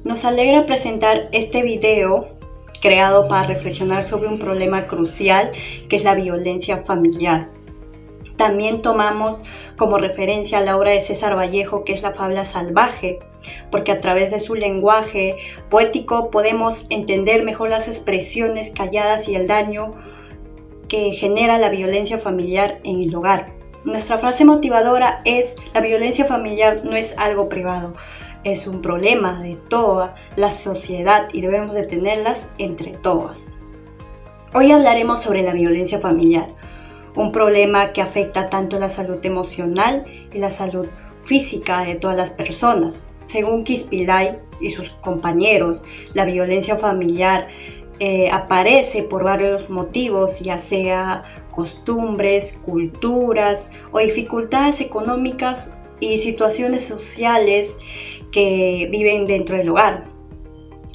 Nos alegra presentar este video creado para reflexionar sobre un problema crucial que es la violencia familiar. También tomamos como referencia la obra de César Vallejo, que es La Fábula Salvaje, porque a través de su lenguaje poético podemos entender mejor las expresiones calladas y el daño que genera la violencia familiar en el hogar. Nuestra frase motivadora es: la violencia familiar no es algo privado, es un problema de toda la sociedad y debemos detenerlas entre todas. Hoy hablaremos sobre la violencia familiar, un problema que afecta tanto la salud emocional y la salud física de todas las personas. Según Quispe y sus compañeros, la violencia familiar aparece por varios motivos, ya sea costumbres, culturas o dificultades económicas y situaciones sociales que viven dentro del hogar.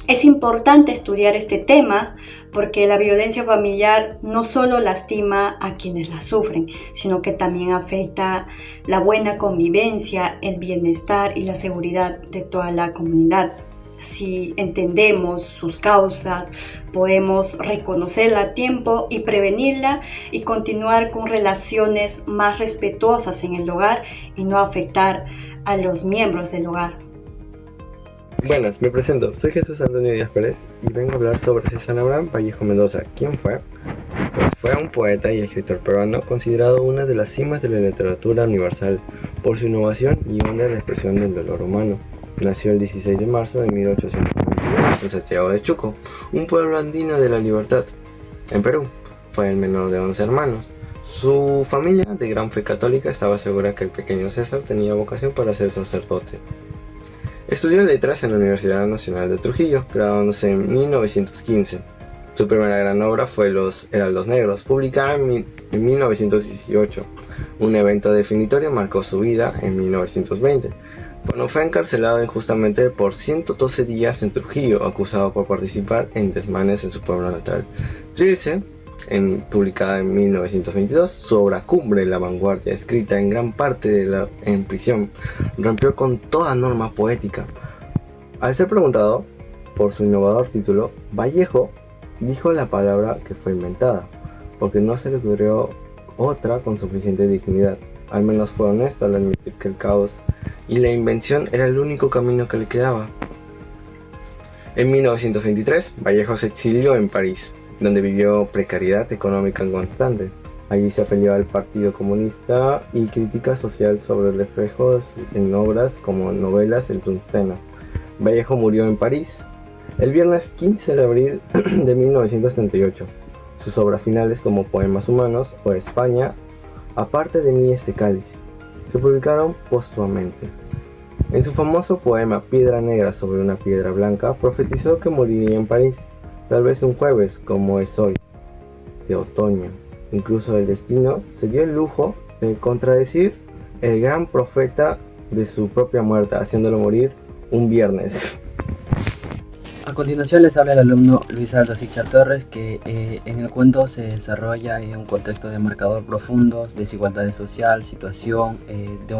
Es importante estudiar este tema porque la violencia familiar no solo lastima a quienes la sufren, sino que también afecta la buena convivencia, el bienestar y la seguridad de toda la comunidad. Si entendemos sus causas, podemos reconocerla a tiempo y prevenirla y continuar con relaciones más respetuosas en el hogar y no afectar a los miembros del hogar. Buenas, me presento, soy Jesús Antonio Díaz Pérez y vengo a hablar sobre César Abraham Vallejo Mendoza. ¿Quién fue? Pues fue un poeta y escritor peruano considerado una de las cimas de la literatura universal por su innovación y honda en la expresión del dolor humano. Nació el 16 de marzo de 1892 en Santiago de Chuco, un pueblo andino de la Libertad, en Perú. Fue el menor de 11 hermanos. Su familia, de gran fe católica, estaba segura que el pequeño César tenía vocación para ser sacerdote. Estudió letras en la Universidad Nacional de Trujillo, graduándose en 1915. Su primera gran obra fue Los Heraldos Negros, publicada en 1918. Un evento definitorio marcó su vida en 1920, cuando fue encarcelado injustamente por 112 días en Trujillo, acusado por participar en desmanes en su pueblo natal. Trilce, publicada en 1922, su obra cumbre, La Vanguardia, escrita en gran parte en prisión, rompió con toda norma poética. Al ser preguntado por su innovador título, Vallejo dijo la palabra que fue inventada, porque no se le ocurrió otra con suficiente dignidad. Al menos fue honesto al admitir que el caos y la invención era el único camino que le quedaba. En 1923, Vallejo se exilió en París, donde vivió precariedad económica constante. Allí se afilió al Partido Comunista y crítica social sobre reflejos en obras como novelas El Tungsteno. Vallejo murió en París el viernes 15 de abril de 1938. Sus obras finales, como Poemas Humanos o España, aparte de mí este cáliz, se publicaron póstumamente. En su famoso poema Piedra Negra sobre una piedra blanca, profetizó que moriría en París, tal vez un jueves como es hoy, de otoño. Incluso el destino se dio el lujo de contradecir el gran profeta de su propia muerte, haciéndolo morir un viernes. A continuación les habla el alumno Luis Aldo Sicha Torres, que en el cuento se desarrolla en un contexto de marcador profundo, desigualdad social, situación de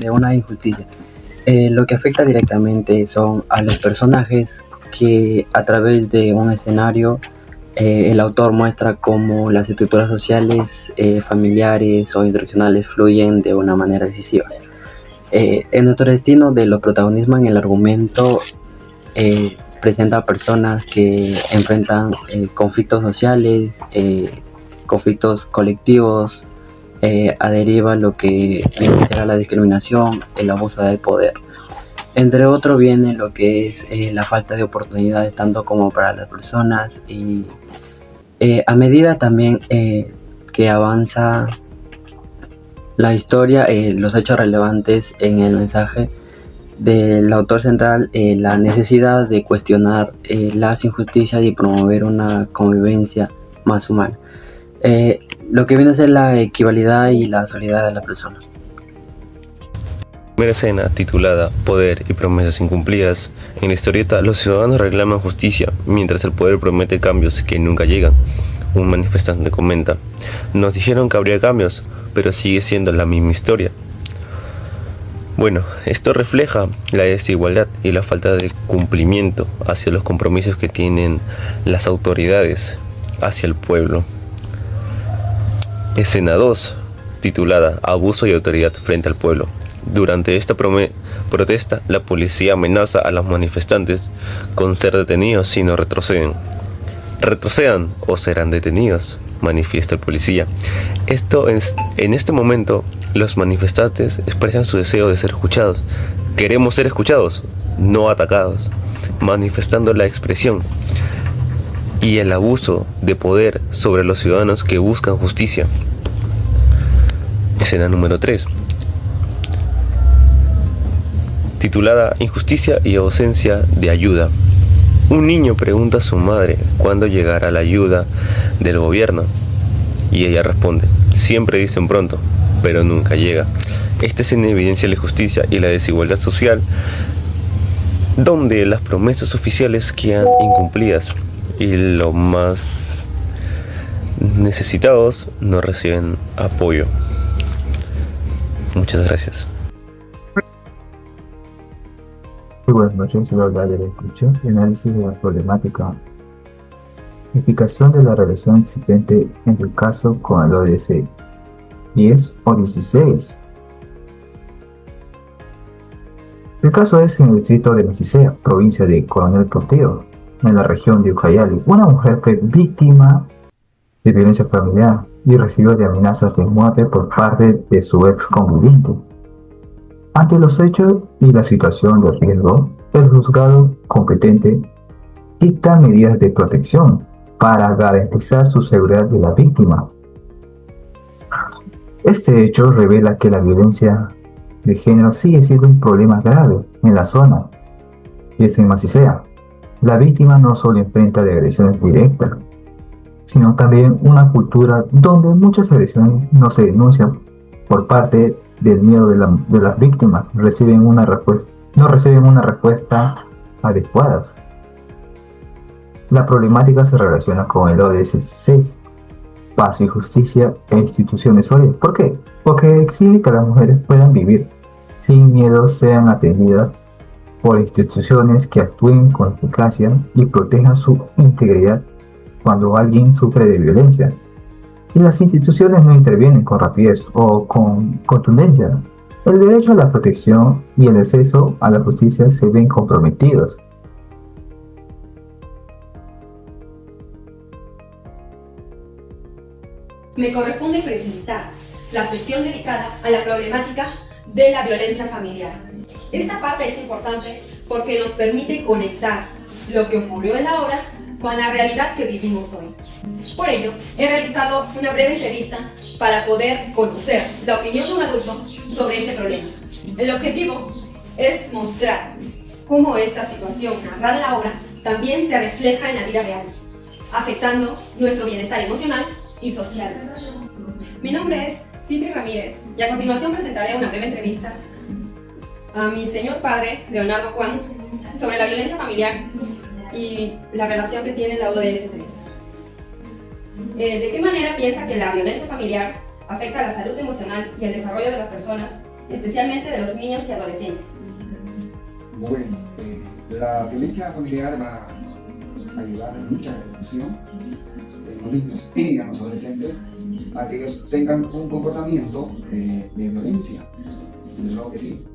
una injusticia. Lo que afecta directamente son a los personajes que a través de un escenario el autor muestra cómo las estructuras sociales, familiares o institucionales fluyen de una manera decisiva. En nuestro destino de los protagonistas en el argumento presenta a personas que enfrentan conflictos sociales, conflictos colectivos, adheriva lo que será la discriminación, el abuso del poder. Entre otros viene lo que es la falta de oportunidades tanto como para las personas y a medida también que avanza la historia, los hechos relevantes en el mensaje del autor central, la necesidad de cuestionar las injusticias y promover una convivencia más humana. Lo que viene a ser la equivalidad y la solidaridad de las personas. Primera escena, titulada Poder y promesas incumplidas. En la historieta, los ciudadanos reclaman justicia, mientras el poder promete cambios que nunca llegan. Un manifestante comenta: nos dijeron que habría cambios, pero sigue siendo la misma historia. Bueno, esto refleja la desigualdad y la falta de cumplimiento hacia los compromisos que tienen las autoridades hacia el pueblo. Escena 2, titulada Abuso y autoridad frente al pueblo. Durante esta protesta, la policía amenaza a los manifestantes con ser detenidos si no retroceden. Retrocedan o serán detenidos, manifiesta el policía. En este momento, los manifestantes expresan su deseo de ser escuchados. Queremos ser escuchados, no atacados, manifestando la expresión y el abuso de poder sobre los ciudadanos que buscan justicia. Escena número 3, titulada Injusticia y ausencia de ayuda. Un niño pregunta a su madre cuándo llegará la ayuda del gobierno y ella responde, siempre dicen pronto, pero nunca llega. Esta es en evidencia la injusticia y la desigualdad social, donde las promesas oficiales quedan incumplidas y los más necesitados no reciben apoyo. Muchas gracias. Muy buenas noches, voy a hablar de la escucha y análisis de la problemática. Explicación de la relación existente entre el caso con el ODS 10 o 16. El caso es en el distrito de Macicea, provincia de Coronel Portillo, en la región de Ucayali. Una mujer fue víctima de violencia familiar y recibió de amenazas de muerte por parte de su ex conviviente. Ante los hechos y la situación de riesgo, el juzgado competente dicta medidas de protección para garantizar su seguridad de la víctima. Este hecho revela que la violencia de género sigue siendo un problema grave en la zona, y es en Macicea. La víctima no solo enfrenta de agresiones directas, sino también una cultura donde muchas agresiones no se denuncian por parte del miedo de las víctimas, no reciben una respuesta adecuada. La problemática se relaciona con el ODS 16, paz y justicia e instituciones sólidas. ¿Por qué? Porque exige que las mujeres puedan vivir sin miedo, sean atendidas por instituciones que actúen con eficacia y protejan su integridad cuando alguien sufre de violencia. Y las instituciones no intervienen con rapidez o con contundencia. El derecho a la protección y el acceso a la justicia se ven comprometidos. Me corresponde presentar la sección dedicada a la problemática de la violencia familiar. Esta parte es importante porque nos permite conectar lo que ocurrió en la obra con la realidad que vivimos hoy. Por ello, he realizado una breve entrevista para poder conocer la opinión de un adulto sobre este problema. El objetivo es mostrar cómo esta situación narrada en la obra también se refleja en la vida real, afectando nuestro bienestar emocional y social. Mi nombre es Citri Ramírez y a continuación presentaré una breve entrevista a mi señor padre, Leonardo Juan, sobre la violencia familiar y la relación que tiene la ODS 3. ¿De qué manera piensa que la violencia familiar afecta a la salud emocional y el desarrollo de las personas, especialmente de los niños y adolescentes? Bueno, la violencia familiar va a llevar mucha repercusión en los niños y a los adolescentes a que ellos tengan un comportamiento de violencia. De lo que sí,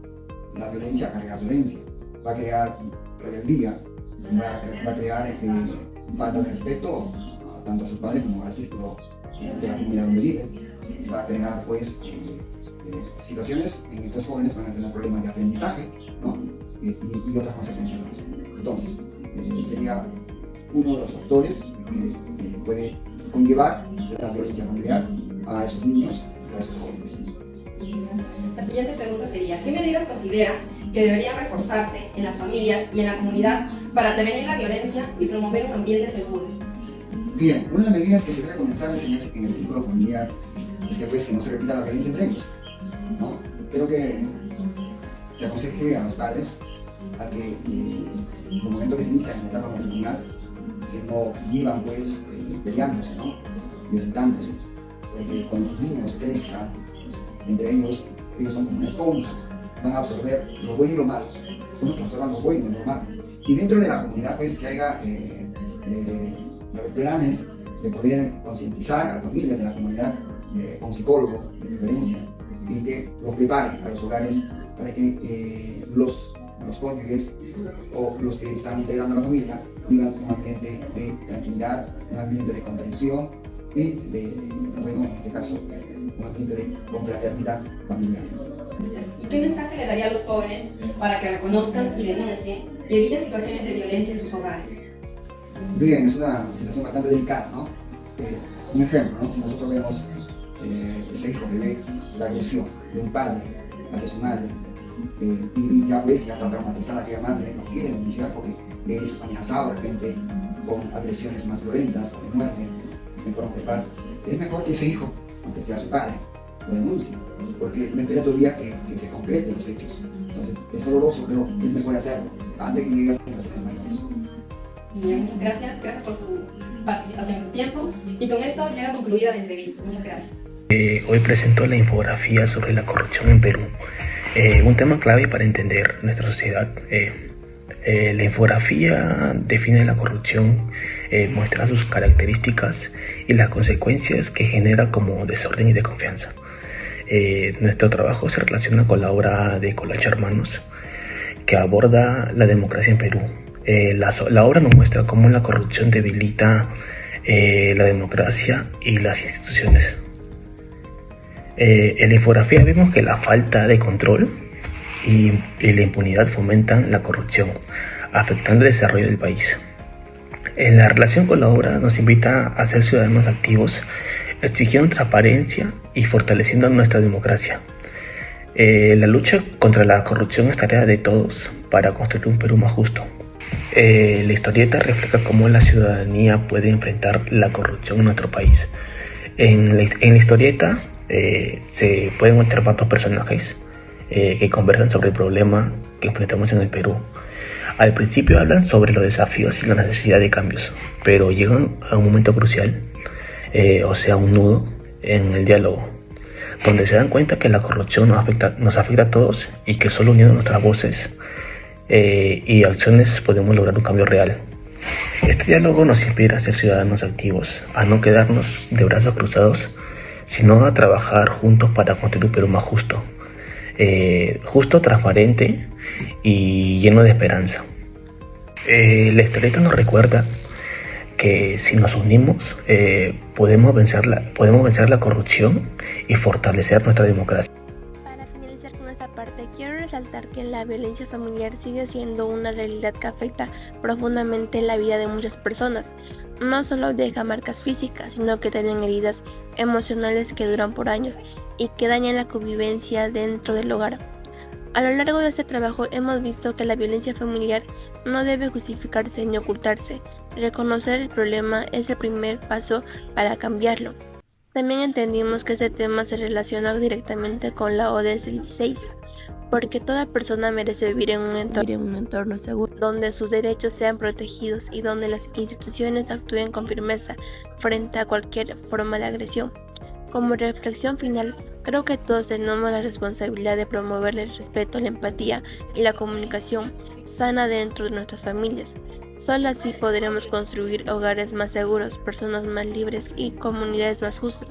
la violencia carga violencia, va a crear rebeldía, va a crear falta de respeto tanto a sus padres como al círculo de la comunidad donde viven, va a crear pues situaciones en que estos jóvenes van a tener problemas de aprendizaje, ¿no? y otras consecuencias más. Entonces, sería uno de los factores que puede conllevar la violencia familiar a esos niños y a esos jóvenes. La siguiente pregunta sería, ¿qué medidas considera que deberían reforzarse en las familias y en la comunidad para prevenir la violencia y promover un ambiente seguro? Bien, una de las medidas que se debe comenzar es en el círculo familiar, es que pues que no se repita la violencia entre ellos, ¿no? Creo que se aconseje a los padres a que en el momento que se inicia en la etapa matrimonial, que no vivan pues peleándose, ¿no? Violentándose, porque cuando sus niños crezcan, entre ellos son como una esponja, van a absorber lo bueno y lo malo, unos que absorban lo bueno y lo malo. Y dentro de la comunidad, pues, que haya planes de poder concientizar a las familias de la comunidad con psicólogos de preferencia, y que los preparen a los hogares para que los cónyuges o los que están integrando la familia vivan un ambiente de tranquilidad, un ambiente de comprensión y bueno, en este caso, un ambiente de confraternidad familiar. ¿Y qué mensaje le daría a los jóvenes para que reconozcan y denuncien y eviten situaciones de violencia en sus hogares? Bien, es una situación bastante delicada, ¿no? Un ejemplo, ¿no? Si nosotros vemos ese hijo que ve la agresión de un padre hacia su madre, y ya pues ya está traumatizada aquella madre, no quiere denunciar porque es amenazado de repente con agresiones más violentas o de muerte en forma verbal, es mejor que ese hijo, aunque sea su padre, lo denuncie, porque me esperaría que se concreten los hechos. Entonces es doloroso, pero es mejor hacerlo antes que llegue a situaciones mayores. Bien, muchas gracias por su participación en su tiempo, y con esto llega concluida la entrevista. Muchas gracias. Hoy presento la infografía sobre la corrupción en Perú, un tema clave para entender nuestra sociedad. La infografía define la corrupción, muestra sus características y las consecuencias que genera como desorden y desconfianza. Nuestro trabajo se relaciona con la obra de Colacho Hermanos, que aborda la democracia en Perú. La obra nos muestra cómo la corrupción debilita la democracia y las instituciones. En la infografía vemos que la falta de control y la impunidad fomentan la corrupción, afectando el desarrollo del país. En la relación con la obra nos invita a ser ciudadanos activos, exigiendo transparencia y fortaleciendo nuestra democracia. La lucha contra la corrupción es tarea de todos para construir un Perú más justo. La historieta refleja cómo la ciudadanía puede enfrentar la corrupción en nuestro país. En la historieta se pueden observar dos personajes que conversan sobre el problema que enfrentamos en el Perú. Al principio hablan sobre los desafíos y la necesidad de cambios, pero llegan a un momento crucial, un nudo en el diálogo, donde se dan cuenta que la corrupción nos afecta a todos y que solo uniendo nuestras voces y acciones podemos lograr un cambio real. Este diálogo nos inspira a ser ciudadanos activos, a no quedarnos de brazos cruzados, sino a trabajar juntos para construir un Perú más justo, transparente y lleno de esperanza. La historieta nos recuerda que si nos unimos podemos vencer la corrupción y fortalecer nuestra democracia. Para finalizar con esta parte, quiero resaltar que la violencia familiar sigue siendo una realidad que afecta profundamente la vida de muchas personas. No solo deja marcas físicas, sino que también heridas emocionales que duran por años y que dañan la convivencia dentro del hogar. A lo largo de este trabajo hemos visto que la violencia familiar no debe justificarse ni ocultarse. Reconocer el problema es el primer paso para cambiarlo. También entendimos que este tema se relaciona directamente con la ODS 16, porque toda persona merece vivir en un entorno seguro, donde sus derechos sean protegidos y donde las instituciones actúen con firmeza frente a cualquier forma de agresión. Como reflexión final, creo que todos tenemos la responsabilidad de promover el respeto, la empatía y la comunicación sana dentro de nuestras familias. Solo así podremos construir hogares más seguros, personas más libres y comunidades más justas.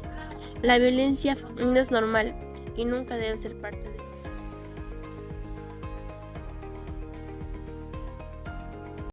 La violencia no es normal y nunca debe ser parte de